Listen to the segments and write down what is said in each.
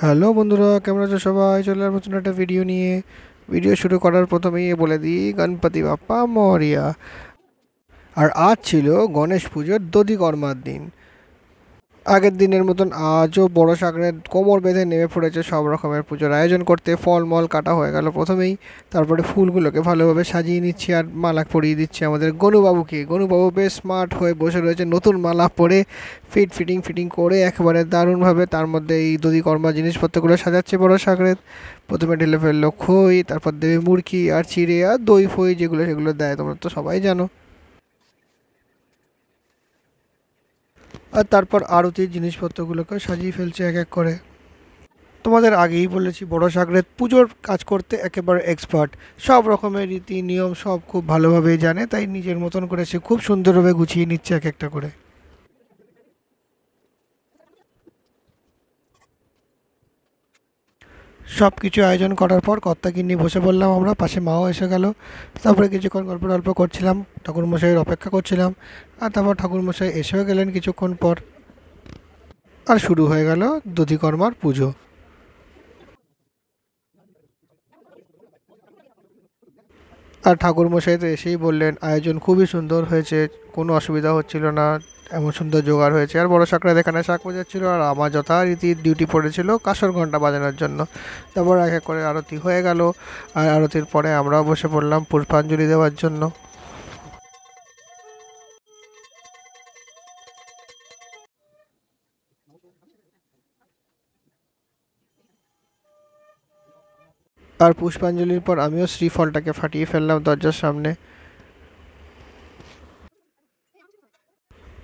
Hello বন্ধুরা, কেমন আছো সবাই? চলে আসবো নতুন একটা ভিডিও নিয়ে। ভিডিও শুরু করার প্রথমেই বলে দিই, গণপতি বাপ্পা মরিয়া। আর আজ ছিল গণেশ পুজোর দধিকর্মার দিন। আগের দিনের মতন আজও বড় সাগরে কোমর বেঁধে নেমে পড়েছে সব রকমের পুজোর আয়োজন করতে। ফল মল কাটা হয়ে গেল প্রথমেই। তারপরে ফুলগুলোকে ভালোভাবে সাজিয়ে নিচ্ছি আর মালা পরিয়ে দিচ্ছি আমাদের গনুবাবুকে। গনুবাবু বেশ স্মার্ট হয়ে বসে রয়েছে, নতুন মালা পরে ফিটিং ফিটিং করে একেবারে দারুণভাবে তার মধ্যে এই দধিকর্মা জিনিসপত্রগুলো সাজাচ্ছে বড় সাগরে। প্রথমে ঢেলে ফেললো খই, তারপর দেবে মুড়কি আর চিড়ে আর দই ফই, যেগুলো সেগুলো দেয়, তোমরা তো সবাই জানো। আর তারপর আরতির জিনিসপত্রগুলোকে সাজিয়ে ফেলছে এক এক করে। তোমাদের আগেই বলেছি, বড় সাগরেদ পুজোর কাজ করতে একেবারে এক্সপার্ট। সব রকমের রীতি নিয়ম সব খুব ভালোভাবেই জানে, তাই নিজের মতন করে সে খুব সুন্দরভাবে গুছিয়ে নিচ্ছে এক একটা করে। সব কিছু আয়োজন করার পর কর্তাগিন্নি বসে বললাম আমরা, পাশে মাও এসে গেল। তারপরে কিছুক্ষণ গল্প টল্প করছিলাম, ঠাকুরমশাইয়ের অপেক্ষা করছিলাম। আর তারপর ঠাকুরমশাই এসেও গেলেন কিছুক্ষণ পর। আর শুরু হয়ে গেল দধিকর্মার পুজো। আর ঠাকুরমশাই তো এসেই বললেন আয়োজন খুবই সুন্দর হয়েছে, কোনো অসুবিধা হচ্ছিল না, এমন সুন্দর জোগাড় হয়েছে। আর বড় সাকরাত এখানে শাক বাজাচ্ছিল, আর আমার যথারীতি ডিউটি পড়েছিল কাঁসর ঘন্টা বাজানোর জন্য। তারপর এক এক করে আরতি হয়ে গেল। আর আরতির পরে আমরাও বসে পড়লাম পুষ্পাঞ্জলি দেওয়ার জন্য। আর পুষ্পাঞ্জলির পর আমিও শ্রীফলটাকে ফাটিয়ে ফেললাম দরজার সামনে।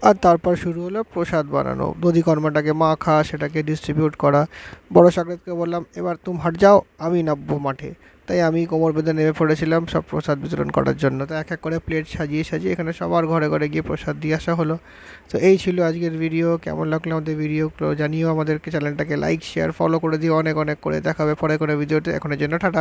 আর তারপর শুরু হলো প্রসাদ বানানো, দধিকর্মাটাকে মাখা, সেটাকে ডিস্ট্রিবিউট করা। বড় সাকরেতকে বললাম এবার তুমি হাট যাও, আমি নামবো মাঠে। তাই আমি কোমর বেঁধে নেমে পড়েছিলাম সব প্রসাদ বিতরণ করার জন্য। তো এক এক করে প্লেট সাজিয়ে সাজিয়ে এখানে সবার ঘরে ঘরে গিয়ে প্রসাদ দিয়ে আসা হলো। তো এই ছিল আজকের ভিডিও। কেমন লাগলো আমাদের ভিডিওগুলো জানিও। আমাদেরকে চ্যানেলটাকে লাইক শেয়ার ফলো করে দিও অনেক অনেক করে। দেখা হবে পরে কোনো ভিডিওতে। এখনের জন্য টাটা।